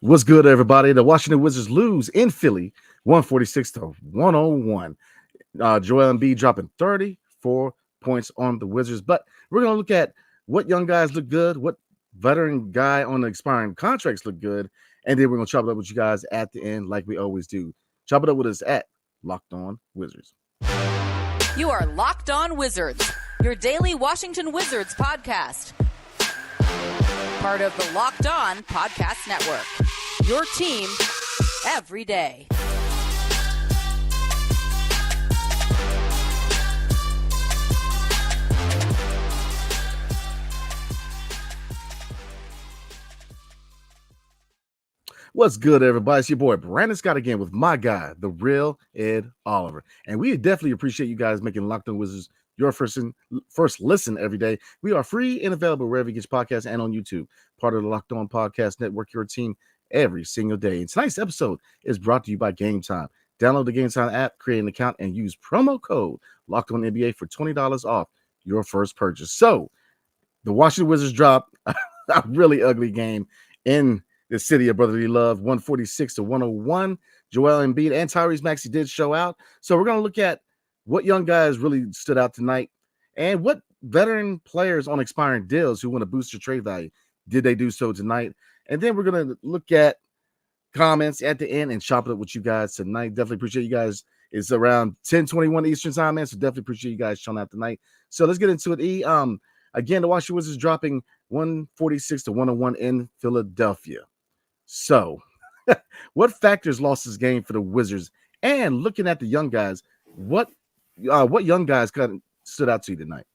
What's good, everybody? The Washington Wizards lose in Philly, 146 to 101. Joel Embiid dropping 34 points on the Wizards. But we're going to look at what young guys look good, what veteran guy on the expiring contracts look good, and then we're going to chop it up with you guys at the end like we always do. Chop it up with us at Locked On Wizards. You are Locked On Wizards, your daily Washington Wizards podcast. Part of the Locked On Podcast Network, your team every day. What's good, everybody? It's your boy Brandon Scott again with my guy, the real Ed Oliver. And we definitely appreciate you guys making Locked On Wizards your first listen every day. We are free and available wherever you get your podcasts and on YouTube. Part of the Locked On Podcast Network, your team every single day. And tonight's episode is brought to you by Gametime. Download the Gametime app, create an account, and use promo code Locked On NBA for $20 off your first purchase. So the Washington Wizards dropped a really ugly game in the city of brotherly love, 146 to 101. Joel Embiid and Tyrese Maxey did show out. So we're going to look at what young guys really stood out tonight and what veteran players on expiring deals who want to boost your trade value, did they do so tonight? And then we're going to look at comments at the end and chop it up with you guys tonight. Definitely appreciate you guys. It's around 10:21 Eastern time, man. So definitely appreciate you guys showing out tonight. So let's get into it. Again, the Washington Wizards dropping 146 to 101 in Philadelphia. So, what factors lost this game for the Wizards? And looking at the young guys, what young guys kind of stood out to you tonight?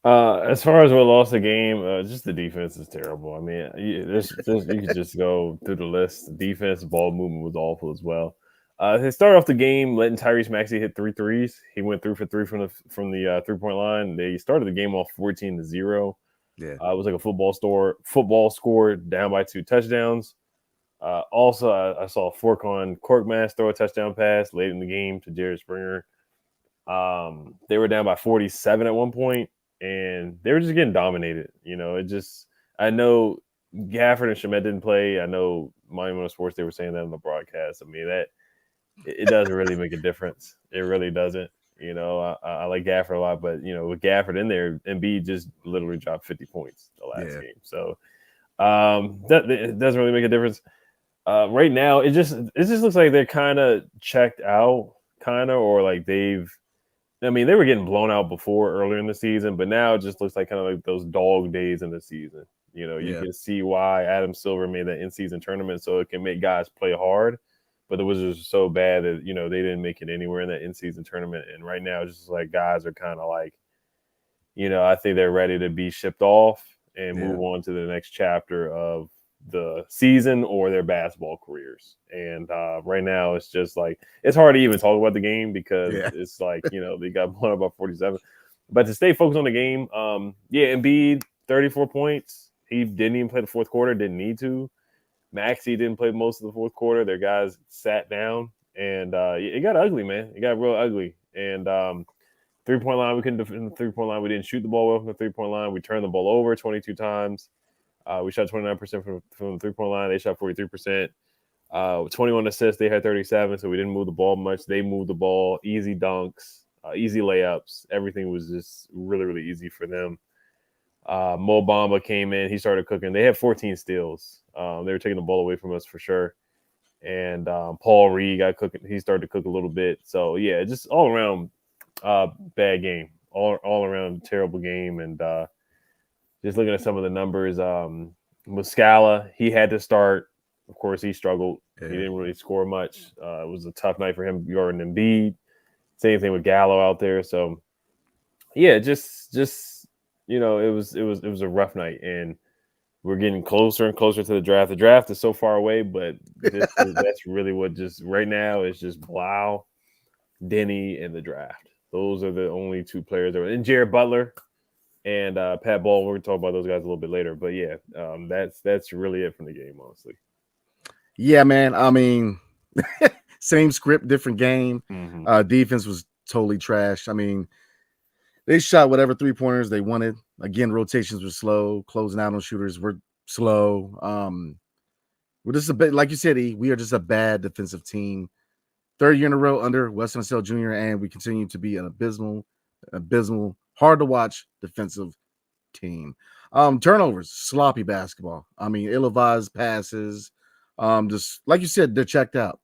As far as what lost the game, just the defense is terrible. I mean, you could just go through the list. The defense, ball movement was awful as well. They started off the game letting Tyrese Maxey hit 3 threes. He went 3 for 3 from the 3-point line. They started the game off 14-0. Yeah, it was like a football score down by 2 touchdowns. Also, I saw Furkan Korkmaz throw a touchdown pass late in the game to Jared Springer. They were down by 47 at one point, and they were just getting dominated. You know, I know Gafford and Shamet didn't play. I know Number One Sports, they were saying that on the broadcast. I mean, it doesn't really make a difference. It really doesn't. You know, I like Gafford a lot, but, you know, with Gafford in there, Embiid just literally dropped 50 points the last game. So it doesn't really make a difference. Right now, it just looks like they're kind of checked out, or like they were getting blown out before earlier in the season, but now it just looks like kind of like those dog days in the season. You know, you can see why Adam Silver made that in-season tournament so it can make guys play hard. But the Wizards are so bad that, you know, they didn't make it anywhere in that in-season tournament. And right now, it's just like guys are kind of like, you know, I think they're ready to be shipped off and move on to the next chapter of the season or their basketball careers. And right now, it's just like, it's hard to even talk about the game because it's like, you know, they got blown up by 47. But to stay focused on the game, Embiid, 34 points. He didn't even play the fourth quarter, didn't need to. Maxey didn't play most of the fourth quarter. Their guys sat down, and it got ugly, man. It got real ugly. And 3-point line, we couldn't defend the 3-point line. We didn't shoot the ball well from the 3-point line. We turned the ball over 22 times. We shot 29% from the 3-point line. They shot 43%. 21 assists. They had 37, so we didn't move the ball much. They moved the ball. Easy dunks, easy layups. Everything was just really, really easy for them. Mo Bamba came in. He started cooking. They had 14 steals. They were taking the ball away from us for sure. And Paul Reed got cooking. He started to cook a little bit. So, yeah, just all around bad game. All around terrible game. And just looking at some of the numbers, Muscala, he had to start. Of course, he struggled. He didn't really score much. It was a tough night for him. Jordan Embiid. Same thing with Gallo out there. So, yeah, just you know, it was a rough night, and we're getting closer and closer to the draft. The draft is so far away, but that's really what just right now is just Blau, Denny, and the draft. Those are the only 2 players that were, and Jared Butler and Pat Ball. We're gonna talk about those guys a little bit later, but yeah, that's really it from the game, honestly. Yeah, man. I mean, same script, different game. Defense was totally trash. I mean, they shot whatever 3-pointers they wanted. Again, rotations were slow. Closing out on shooters were slow. We're just a bit, like you said, E, we are just a bad defensive team. Third year in a row under Weston Sell Jr., and we continue to be an abysmal, hard to watch defensive team. Turnovers, sloppy basketball. I mean, ill-advised passes. Just like you said, they're checked out.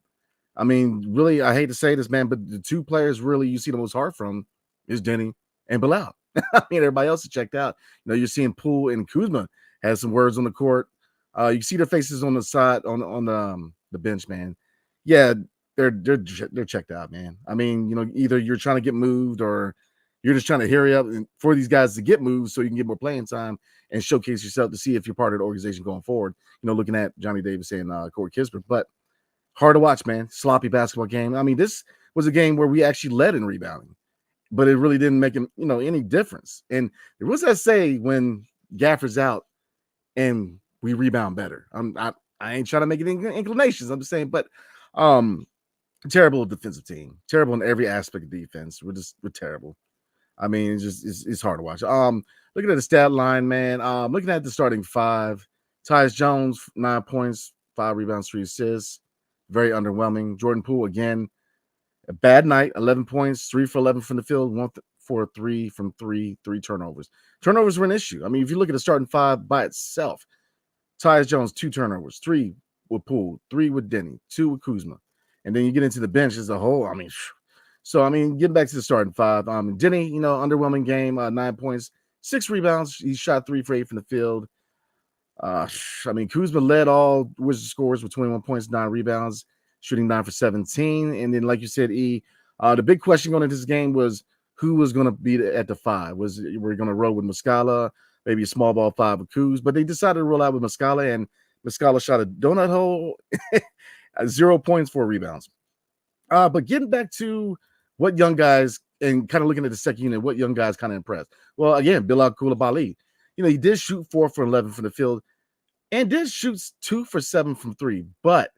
I mean, really, I hate to say this, man, but the two players really you see the most hard from is Denny and Bilal. I mean, everybody else is checked out. You know, you're seeing Poole and Kuzma has some words on the court. You see their faces on the side on the bench, man. Yeah, they're checked out, man. I mean, you know, either you're trying to get moved or you're just trying to hurry up for these guys to get moved so you can get more playing time and showcase yourself to see if you're part of the organization going forward. You know, looking at Johnny Davis and Corey Kispert, but hard to watch, man. Sloppy basketball game. I mean, this was a game where we actually led in rebounding, but it really didn't make any difference. And there was that say when Gafford's out and we rebound better. I ain't trying to make any inclinations. I'm just saying, but terrible defensive team, terrible in every aspect of defense. We're terrible. I mean, it's hard to watch. Looking at the stat line, man. Looking at the starting five, Tyus Jones 9 points, 5 rebounds, 3 assists. Very underwhelming. Jordan Poole again, a bad night. 11 points, 3 for 11 from the field, 1 for 3 from 3 turnovers. Turnovers were an issue. I mean, if you look at the starting five by itself, Tyus Jones 2 turnovers, 3 with Poole, 3 with Denny, 2 with Kuzma, and then you get into the bench as a whole. I mean. So, I mean, getting back to the starting five, Denny, underwhelming game, 9 points, 6 rebounds. He shot 3 for 8 from the field. I mean, Kuzma led all Wizards scores with 21 points, 9 rebounds, shooting 9 for 17. And then, like you said, E, the big question going into this game was who was going to be at the 5. We're going to roll with Muscala, maybe a small ball 5 with Kuz, but they decided to roll out with Muscala, and Muscala shot a donut hole, 0 points, 4 rebounds. But getting back to what young guys, and kind of looking at the second unit, what young guys kind of impressed. Well, again, Bilal Coulibaly, he did shoot 4 for 11 from the field and did shoot 2 for 7 from 3, but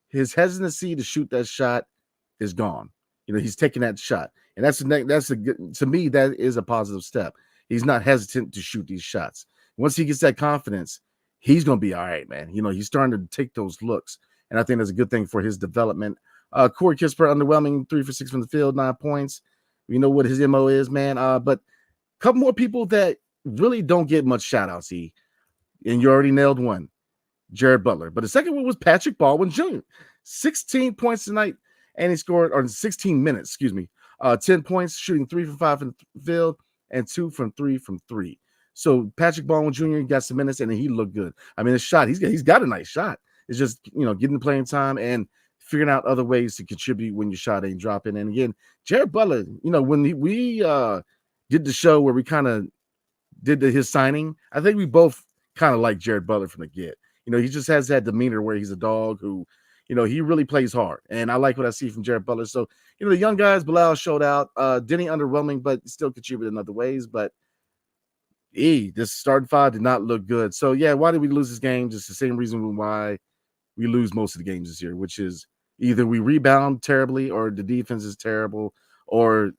his hesitancy to shoot that shot is gone. He's taking that shot, and to me, that is a positive step. He's not hesitant to shoot these shots. Once he gets that confidence, he's going to be all right, man. He's starting to take those looks, and I think that's a good thing for his development. Corey Kispert, underwhelming, 3 for 6 from the field, 9 points. You know what his MO is, man. But a couple more people that really don't get much shout outs, and you already nailed one, Jared Butler. But the second one was Patrick Baldwin Jr. 16 points tonight, and he scored, or 16 minutes, 10 points, shooting 3 for 5 from the field, and 2 from 3. So Patrick Baldwin Jr. got some minutes, and he looked good. I mean, his shot, he's got a nice shot. It's just, getting the playing time and figuring out other ways to contribute when your shot ain't dropping. And again, Jared Butler, when we did the show where we kind of did his signing, I think we both kind of like Jared Butler from the get. He just has that demeanor where he's a dog who, he really plays hard. And I like what I see from Jared Butler. So, the young guys, Bilal showed out. Denny underwhelming, but still contributed in other ways. But this starting five did not look good. So, yeah, why did we lose this game? Just the same reason why we lose most of the games this year, which is either we rebound terribly or the defense is terrible or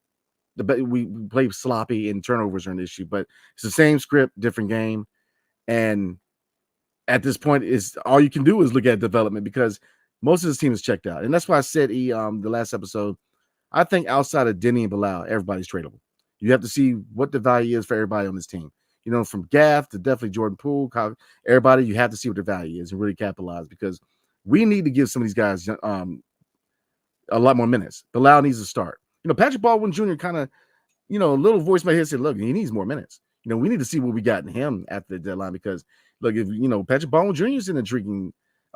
we play sloppy and turnovers are an issue. But it's the same script, different game. And at this point, is all you can do is look at development because most of this team is checked out. And that's why I said, the last episode, I think outside of Denny and Bilal, everybody's tradable. You have to see what the value is for everybody on this team. From Gaff to definitely Jordan Poole, everybody, you have to see what their value is and really capitalize because we need to give some of these guys a lot more minutes. Bilal needs to start. Patrick Baldwin Jr. kind of, a little voice in my head said, look, he needs more minutes. We need to see what we got in him after the deadline because, look, if, Patrick Baldwin Jr. is in a drinking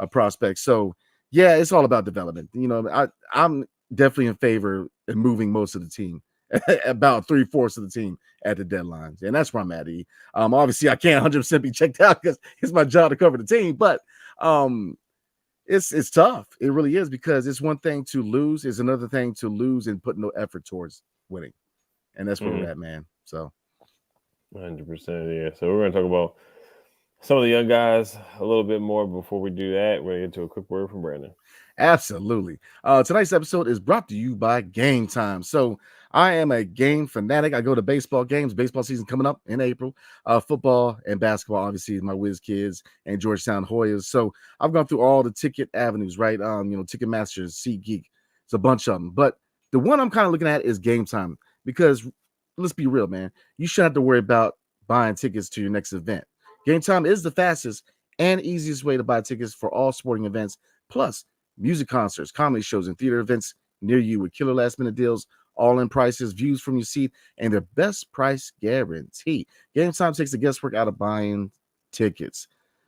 prospect. So, yeah, it's all about development. I'm definitely in favor of moving most of the team, about 3/4 of the team at the deadlines. And that's where I'm at, E. Obviously, I can't 100% be checked out because it's my job to cover the team. But it's tough. It really is because it's one thing to lose. It's another thing to lose and put no effort towards winning. And that's where we're at, man. So 100%. Yeah. So we're going to talk about some of the young guys a little bit more before we do that. We're going to get to a quick word from Brandon. Absolutely. Tonight's episode is brought to you by Gametime. So I am a game fanatic. I go to baseball games. Baseball season coming up in April. Football and basketball, obviously, is my Whiz Kids and Georgetown Hoyas. So I've gone through all the ticket avenues, right? Ticketmaster, SeatGeek. It's a bunch of them. But the one I'm kind of looking at is Gametime because let's be real, man. You shouldn't have to worry about buying tickets to your next event. Gametime is the fastest and easiest way to buy tickets for all sporting events. Plus, music concerts, comedy shows, and theater events near you with killer last-minute deals, all-in prices, views from your seat, and their best price guarantee. Gametime takes the guesswork out of buying tickets.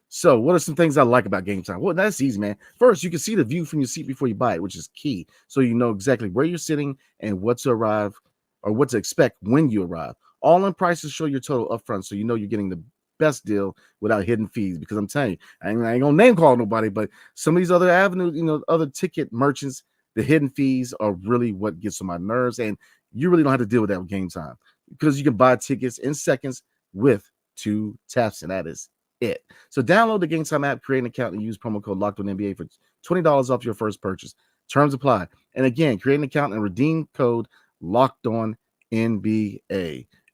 So, what are some things I like about Gametime? Well, that's easy, man. First, you can see the view from your seat before you buy it, which is key. So you know exactly where you're sitting and what to arrive or what to expect when you arrive. All-in prices show your total upfront, so you know you're getting the best deal without hidden fees. Because I'm telling you, I ain't gonna name call nobody, but some of these other avenues, other ticket merchants, the hidden fees are really what gets on my nerves, and you really don't have to deal with that with Gametime because you can buy tickets in seconds with 2 taps, and that is it. So download the Gametime app, create an account, and use promo code LOCKEDONNBA for $20 off your first purchase. Terms apply. And again, create an account and redeem code LOCKEDONNBA.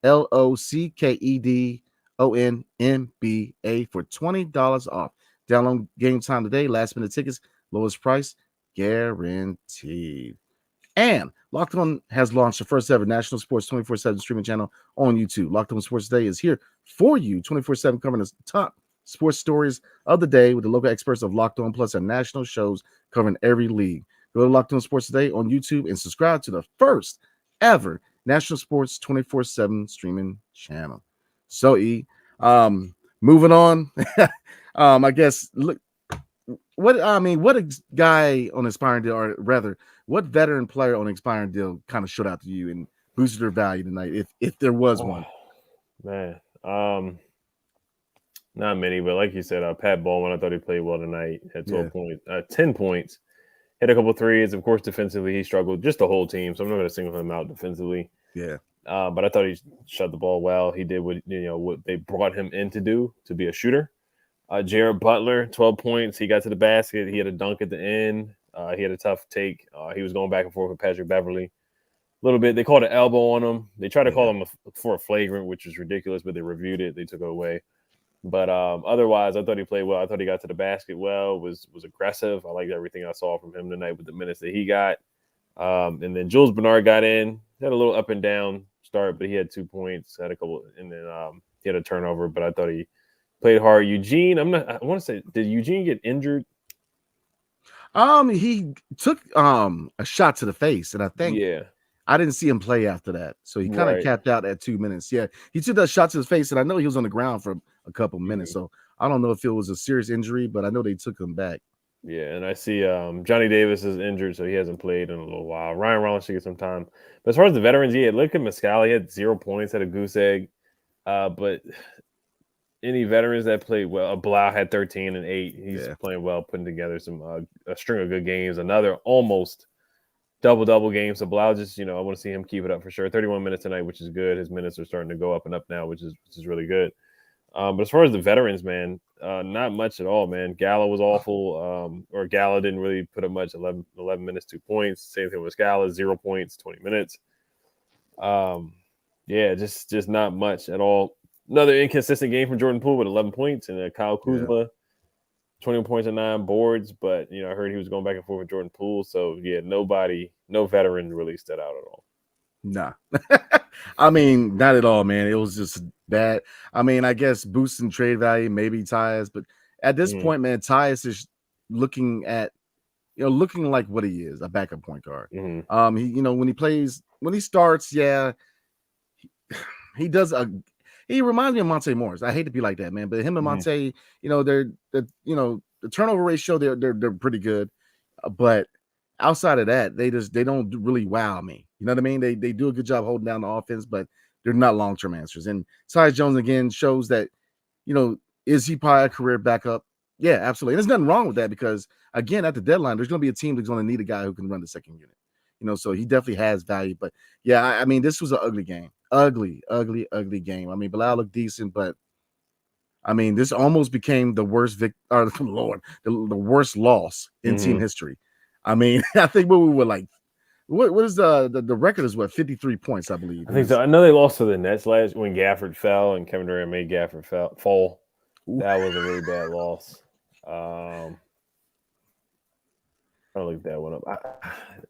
LOCKEDONNBA for $20 off. Download Gametime today. Last minute tickets, lowest price guaranteed. And Locked On has launched the first ever national sports 24/7 streaming channel on YouTube. Locked On Sports Today is here for you 24/7, covering the top sports stories of the day with the local experts of Locked On, plus our national shows covering every league. Go to Locked On Sports Today on YouTube and subscribe to the first ever national sports 24/7 streaming channel. So, moving on. I guess look. What a guy on expiring deal, or rather, what veteran player on expiring deal kind of stood out to you and boosted their value tonight, if there was one? Man, not many, but like you said, Pat Bowman, I thought he played well tonight. Had 10 points, hit a couple threes. Of course, defensively he struggled, just the whole team. So I'm not going to single him out defensively. Yeah, but I thought he shot the ball well. He did what they brought him in to do, to be a shooter. Jared Butler, 12 points. He got to the basket. He had a dunk at the end. He had a tough take. He was going back and forth with Patrick Beverly a little bit. They called an elbow on him. They tried to call him for a flagrant, which was ridiculous, but they reviewed it. They took it away. But otherwise, I thought he played well. I thought he got to the basket well, was aggressive. I liked everything I saw from him tonight with the minutes that he got. And then Jules Bernard got in. He had a little up and down start, but he had 2 points, had a couple, and then he had a turnover, but I thought he played hard. Eugene, I want to say, did Eugene get injured? He took a shot to the face, and I think I didn't see him play after that. So he kind of capped out at 2 minutes. Yeah, he took that shot to his face, and I know he was on the ground for a couple minutes. So I don't know if it was a serious injury, but I know they took him back. Yeah, and I see Johnny Davis is injured, so he hasn't played in a little while. Ryan Rollins should get some time. But as far as the veterans, look at Mescal. He had 0 points, had a goose egg. But any veterans that played well, Blau had 13 and 8. He's playing well, putting together some a string of good games. Another almost double game. So Blau just, I want to see him keep it up for sure. 31 minutes tonight, which is good. His minutes are starting to go up and up now, which is really good. But as far as the veterans, man, not much at all, man. Gala was awful. Or Gala didn't really put up much. 11 minutes, 2 points. Same thing with Gala, 0 points, 20 minutes. Just not much at all. Another inconsistent game from Jordan Poole with 11 points, and Kyle Kuzma, 20 points and 9 boards. But I heard he was going back and forth with Jordan Poole. So no veteran really stood out at all. Nah, not at all, man. It was just bad. I guess boosting trade value, maybe Tyus, but at this point, man, Tyus is looking like what he is, a backup point guard. He, when he starts, he does he reminds me of Monte Morris. I hate to be like that, man, but him and Monte, they're the turnover ratio, they're pretty good, but outside of that, they don't really wow me. You know what I mean? They do a good job holding down the offense, but they're not long-term answers. And Tyus Jones again shows that, is he probably a career backup? Yeah, absolutely. And there's nothing wrong with that because again, at the deadline, there's going to be a team that's going to need a guy who can run the second unit. So he definitely has value. But yeah, this was an ugly game. Ugly game. Bilal looked decent, but this almost became the worst the worst loss in team history. I mean, I think what we were like, what is the record is what 53 points, I believe. I think so. I know they lost to the Nets last when Gafford fell and Kevin Durant made Gafford fall. That was a really bad loss. I'll look that one up.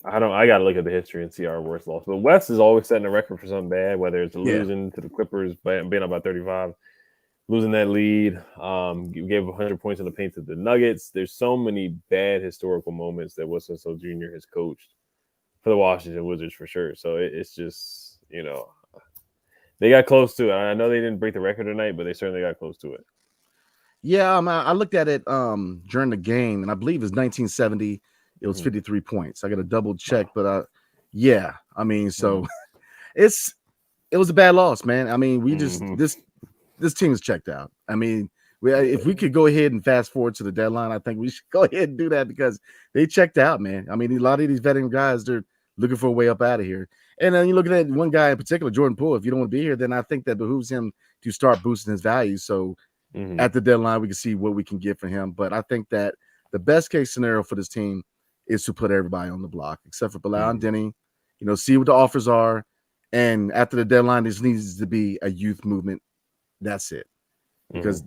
I got to look at the history and see our worst loss. But West is always setting a record for something bad, whether it's losing to the Clippers, being up by 35, losing that lead. You gave 100 points in the paint to the Nuggets. There's so many bad historical moments that West Unseld Jr. has coached for the Washington Wizards for sure. So it's just, they got close to it. I know they didn't break the record tonight, but they certainly got close to it. Yeah, I looked at it during the game, and I believe it's 1970. It was 53 points. I got to double check, but yeah, I mean, so it was a bad loss, man. I mean, we just this team is checked out. I mean, if we could go ahead and fast forward to the deadline, I think we should go ahead and do that because they checked out, man. I mean, a lot of these veteran guys, they're looking for a way up out of here. And then you look at that one guy in particular, Jordan Poole. If you don't want to be here, then I think that behooves him to start boosting his value. So at the deadline, we can see what we can get for him. But I think that the best case scenario for this team is to put everybody on the block, except for Bilal and Denny, see what the offers are. And after the deadline, this needs to be a youth movement. That's it. Because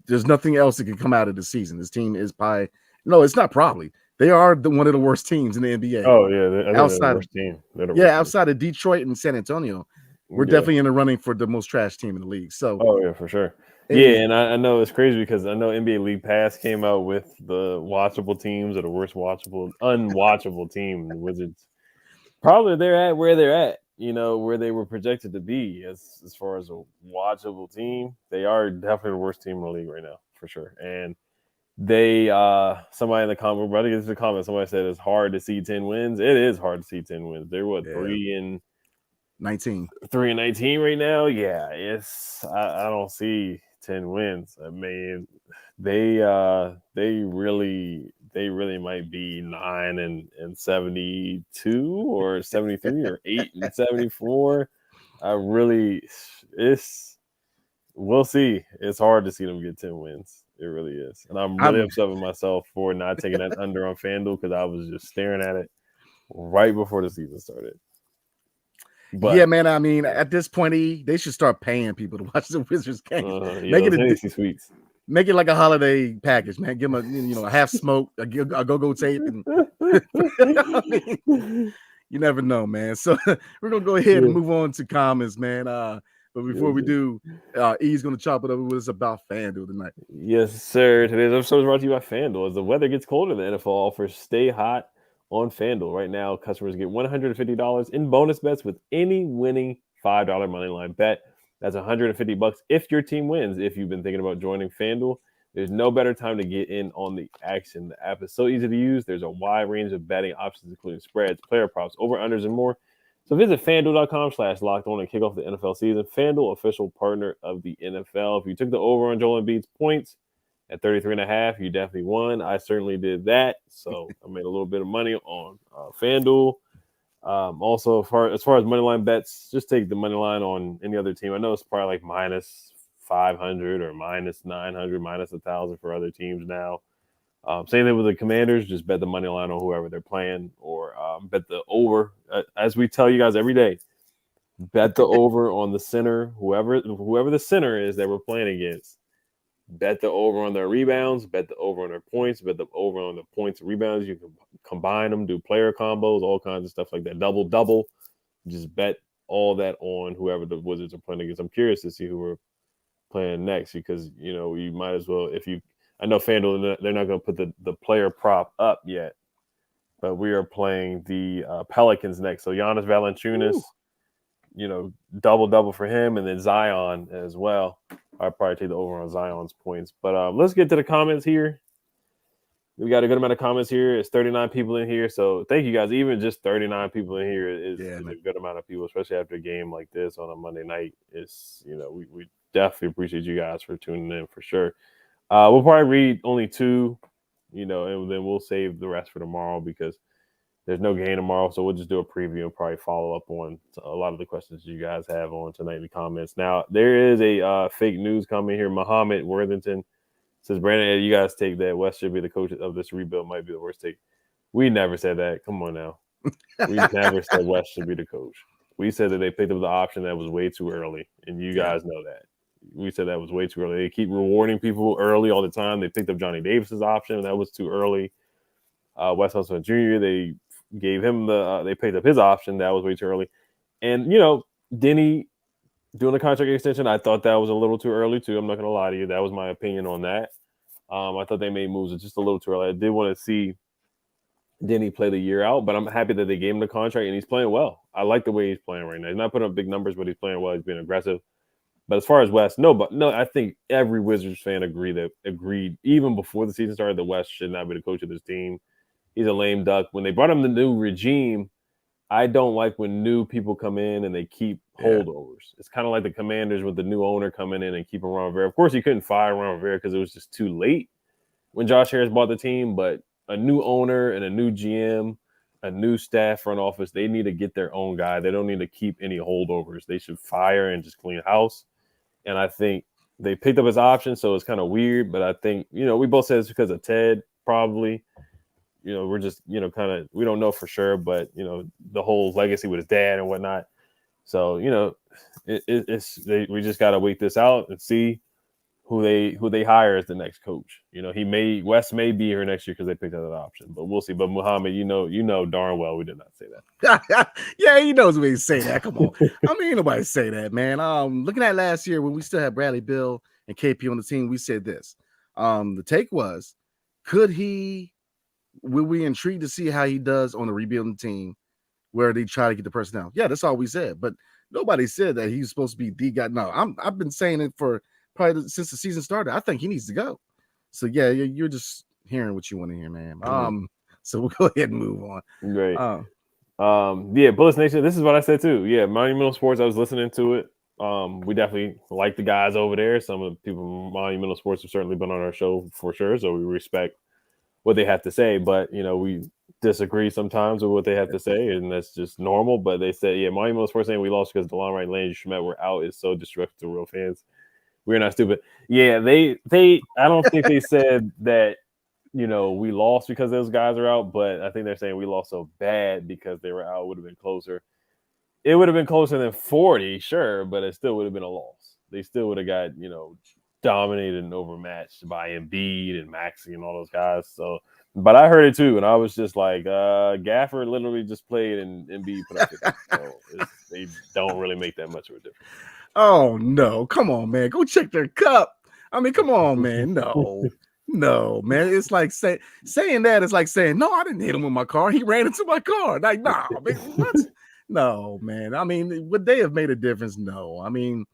there's nothing else that can come out of the season. This team is it's not probably. They are one of the worst teams in the NBA. Oh, yeah. They're the worst team. Outside of Detroit and San Antonio, we're definitely in the running for the most trash team in the league. So, for sure. And I know it's crazy because I know NBA League Pass came out with the watchable teams or the worst unwatchable team. The Wizards, probably they're at where they're at, where they were projected to be as far as a watchable team. They are definitely the worst team in the league right now, for sure. And they, somebody in the comment, brother, gets the comment. Somebody said it's hard to see 10 wins. It is hard to see 10 wins. They're 3-19 right now. Yeah, I don't see 10 wins. I mean, they really might be 9-72 or 73 or 8-74. We'll see. It's hard to see them get 10 wins. It really is. And I'm really upset with myself for not taking that under on FanDuel because I was just staring at it right before the season started. But, yeah, man. I mean, at this point, they should start paying people to watch the Wizards games. Make it like a holiday package, man. Give them a half smoke, a go-go tape, and I mean, you never know, man. So we're gonna go ahead and move on to comments, man. But before we do, E's gonna chop it up with us about FanDuel tonight. Yes, sir. Today's episode is brought to you by FanDuel. As the weather gets colder, the NFL offers stay hot on FanDuel. Right now, customers get $150 in bonus bets with any winning $5 moneyline bet. That's $150 if your team wins. If you've been thinking about joining FanDuel, there's no better time to get in on the action. The app is so easy to use. There's a wide range of betting options, including spreads, player props, over-unders, and more. So visit FanDuel.com/lockedon and kick off the NFL season. FanDuel, official partner of the NFL. If you took the over on Joel Embiid's points at 33.5, you definitely won. I certainly did that. So I made a little bit of money on FanDuel. Also, as far as moneyline bets, just take the money line on any other team. I know it's probably like minus 500 or minus 900, minus 1,000 for other teams now. Same thing with the Commanders. Just bet the money line on whoever they're playing, or bet the over. As we tell you guys every day, bet the over on the center, whoever the center is that we're playing against. Bet the over on their rebounds, bet the over on their points, bet the over on the points and rebounds. You can combine them, do player combos, all kinds of stuff like that. Double. Just bet all that on whoever the Wizards are playing against. I'm curious to see who we're playing next because, you might as well, I know FanDuel, they're not going to put the player prop up yet, but we are playing the Pelicans next. So Giannis Valanciunas, double for him, and then Zion as well. I'd probably take the over on Zion's points. But let's get to the comments here. We got a good amount of comments here. It's 39 people in here. So thank you guys. Even just 39 people in here is a good amount of people, especially after a game like this on a Monday night. It's, we definitely appreciate you guys for tuning in for sure. We'll probably read only 2, and then we'll save the rest for tomorrow because there's no game tomorrow. So we'll just do a preview and probably follow up on a lot of the questions you guys have on tonight in the comments. Now, there is a fake news comment here. Muhammad Worthington says, Brandon, you guys take that. West should be the coach of this rebuild. Might be the worst take. We never said that. Come on now. We never said West should be the coach. We said that they picked up the option that was way too early, and you guys know that. We said that was way too early. They keep rewarding people early all the time. They picked up Johnny Davis's option, and that was too early. Wes Unseld Jr., they gave him they picked up his option. That was way too early. And, Denny doing the contract extension, I thought that was a little too early, too. I'm not going to lie to you. That was my opinion on that. I thought they made moves just a little too early. I did want to see Denny play the year out, but I'm happy that they gave him the contract, and he's playing well. I like the way he's playing right now. He's not putting up big numbers, but he's playing well. He's being aggressive. But as far as West, no, I think every Wizards fan agreed even before the season started that West should not be the coach of this team. He's a lame duck. When they brought him the new regime, I don't like when new people come in and they keep holdovers. It's kind of like the Commanders with the new owner coming in and keeping Ron Rivera. Of course, you couldn't fire Ron Rivera because it was just too late when Josh Harris bought the team, but a new owner and a new GM, a new staff front office, they need to get their own guy. They don't need to keep any holdovers. They should fire and just clean house. And I think they picked up his option, so it's kind of weird. But I think, we both said it's because of Ted, probably. We're just, kind of, we don't know for sure, but, the whole legacy with his dad and whatnot. So, we just got to wait this out and see who they hire as the next coach. West may be here next year because they picked up that option, but we'll see. But Muhammad, you know darn well we did not say that. Yeah, he knows we say that. Come on. I mean, nobody say that, man. Looking at last year when we still had Bradley Beal and KP on the team, we said this. The take was, were we intrigued to see how he does on the rebuilding team where they try to get the personnel? Yeah, that's all we said. But nobody said that he's supposed to be the guy. No, I've been saying it for probably since the season started. I think he needs to go. So yeah, you're just hearing what you want to hear, man. So we'll go ahead and move on. Great. Bullets Nation. This is what I said too. Yeah, Monumental Sports. I was listening to it. We definitely like the guys over there. Some of the people from Monumental Sports have certainly been on our show for sure. So we respect what they have to say, but we disagree sometimes with what they have to say, and that's just normal. But they said, Monumental Sports saying we lost because DeLon Wright and Landry Shamet were out is so disrespectful to real fans. We're not stupid. Yeah, they I don't think they said that we lost because those guys are out, but I think they're saying we lost so bad because they were out. Would have been closer. It would have been closer than 40, sure, but it still would have been a loss. They still would have got dominated and overmatched by Embiid and Maxey and all those guys. So, but I heard it too, and I was just like, Gafford literally just played and Embiid put up 50. So they don't really make that much of a difference. Oh no, come on, man. Go check their cup. I mean, come on, man. No, man. It's like saying that is like saying, no, I didn't hit him with my car. He ran into my car. Like, nah, man, what? No, man. I mean, would they have made a difference? No. I mean,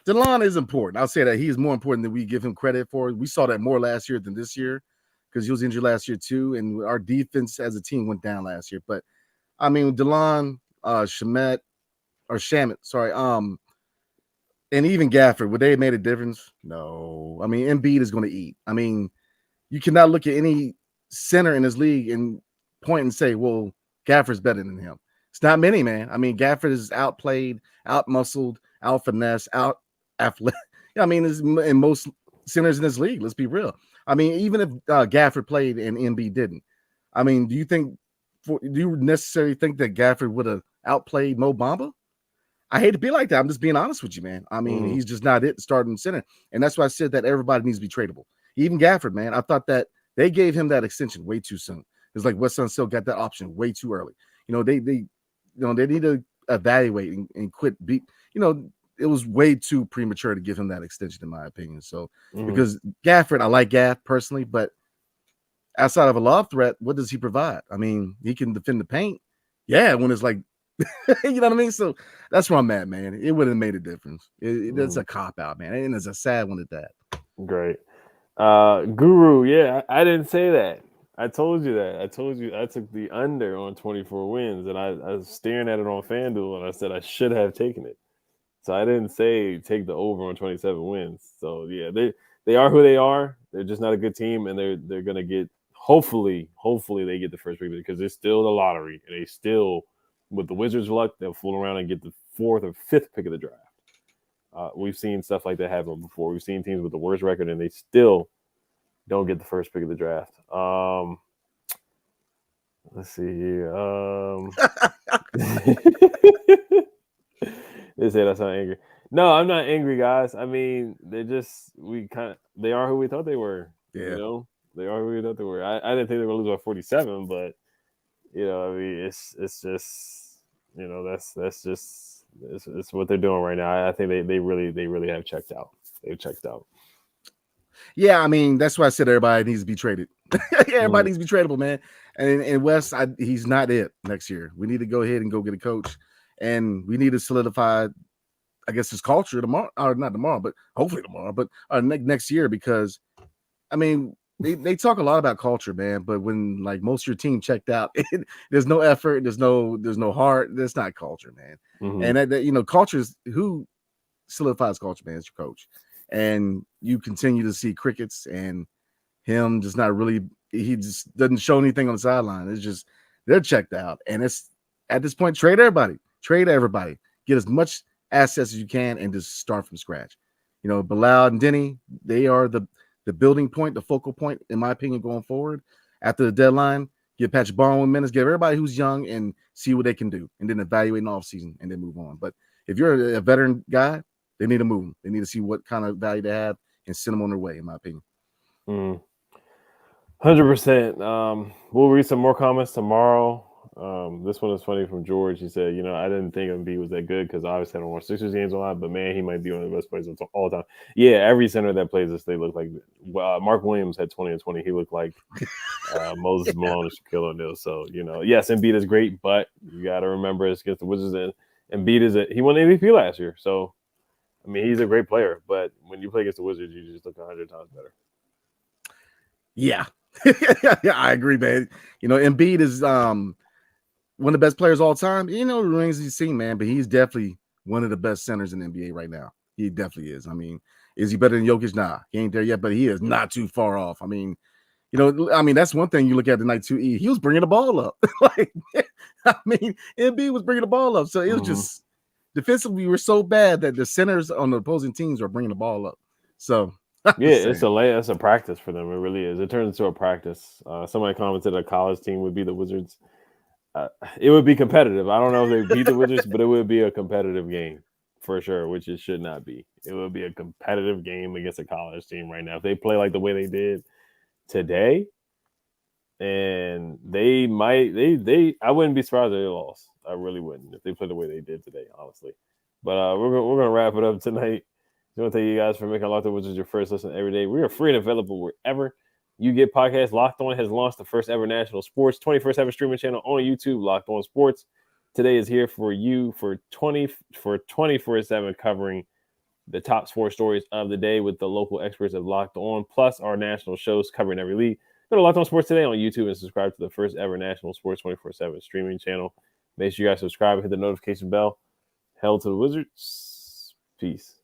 DeLon is important. I'll say that he is more important than we give him credit for. We saw that more last year than this year because he was injured last year too, and our defense as a team went down last year. But I mean, DeLon, Shamet, and even Gafford, would they have made a difference? No. I mean, Embiid is going to eat. I mean, you cannot look at any center in this league and point and say, well, Gafford's better than him. It's not many, man. I mean, Gafford is outplayed, out-muscled, out-finesse, out-athletic. I mean, in most centers in this league, let's be real. I mean, even if Gafford played and Embiid didn't, I mean, do you necessarily think that Gafford would have outplayed Mo Bamba? I hate to be like that. I'm just being honest with you, man. I mean, he's just not it starting center. And that's why I said that everybody needs to be tradable. Even Gafford, man. I thought that they gave him that extension way too soon. It's like Wes Unseld got that option way too early. They need to evaluate and quit. It was way too premature to give him that extension, in my opinion. So, because Gafford, I like Gaff personally, but outside of a lob threat, what does he provide? I mean, he can defend the paint. Yeah, when it's like, you know what I mean? So that's where I'm at, man. It wouldn't have made a difference. It's a cop-out, man. And it's a sad one at that. Great. Guru, yeah, I didn't say that. I told you that. I told you I took the under on 24 wins, and I was staring at it on FanDuel, and I said I should have taken it. So I didn't say take the over on 27 wins. So yeah, they are who they are. They're just not a good team, and they're gonna get hopefully they get the first pick because it's still the lottery, and they still, with the Wizards' luck, they'll fool around and get the 4th or 5th pick of the draft. We've seen stuff like that happen before. We've seen teams with the worst record, and they still don't get the first pick of the draft. Let's see here. They said I sound angry. No, I'm not angry, guys. I mean, they are who we thought they were. Yeah. You know, they are who we thought they were. I didn't think they were gonna lose by 47, but I mean, it's just, that's just it's what they're doing right now. I think they really have checked out. They've checked out. Yeah, I mean, that's why I said everybody needs to be traded. Everybody needs to be tradable, man. And West, he's not it next year. We need to go ahead and go get a coach, and we need to solidify, I guess, his culture tomorrow, or not tomorrow, but hopefully tomorrow, but next year, because, I mean, they talk a lot about culture, man, but when like most of your team checked out, there's no effort, there's no heart. That's not culture, man. And that culture is who solidifies culture, man. It's your coach, and you continue to see crickets and him just not really. He just doesn't show anything on the sideline. It's just they're checked out, and it's at this point trade everybody, get as much assets as you can, and just start from scratch. Bilal and Denny, they are the building point, the focal point, in my opinion, going forward. After the deadline, give Patrick Barnes minutes, give everybody who's young, and see what they can do, and then evaluate in the offseason, and then move on. But if you're a veteran guy, they need to move them. They need to see what kind of value they have and send them on their way, in my opinion. 100%. We'll read some more comments tomorrow. This one is funny from George. He said, I didn't think Embiid was that good because I obviously haven't watched Sixers games a lot, but man, he might be one of the best players of all time. Yeah, every center that plays this, they look like Mark Williams had 20 and 20. He looked like Moses Malone and Shaquille O'Neal. So, yes, Embiid is great, but you got to remember it's against the Wizards. And Embiid he won the MVP last year. So, I mean, he's a great player, but when you play against the Wizards, you just look 100 times better. Yeah. Yeah, I agree, man. Embiid is one of the best players of all time. The rings he's seen, man, but he's definitely one of the best centers in the NBA right now. He definitely is. I mean, is he better than Jokic? Nah, he ain't there yet, but he is not too far off. I mean, that's one thing you look at tonight too. He was bringing the ball up. Embiid was bringing the ball up. So it was just defensively, we were so bad that the centers on the opposing teams were bringing the ball up. So yeah, it's a practice for them. It really is. It turns into a practice. Somebody commented a college team would be the Wizards. It would be competitive. I don't know if they beat the Wizards, but it would be a competitive game for sure, which it should not be. It would be a competitive game against a college team right now. If they play like the way they did today, and I wouldn't be surprised if they lost. I really wouldn't if they play the way they did today, honestly. But we're gonna wrap it up tonight. I want to thank you guys for making Locked On Wizards your first listen every day. We are free and available wherever you get podcasts. Locked On has launched the first ever national sports 24/7 streaming channel on YouTube, Locked On Sports. Today is here for you for 24/7 covering the top sports stories of the day with the local experts of Locked On, plus our national shows covering every league. Go to Locked On Sports today on YouTube and subscribe to the first ever national sports 24/7 streaming channel. Make sure you guys subscribe and hit the notification bell. Hell to the Wizards. Peace.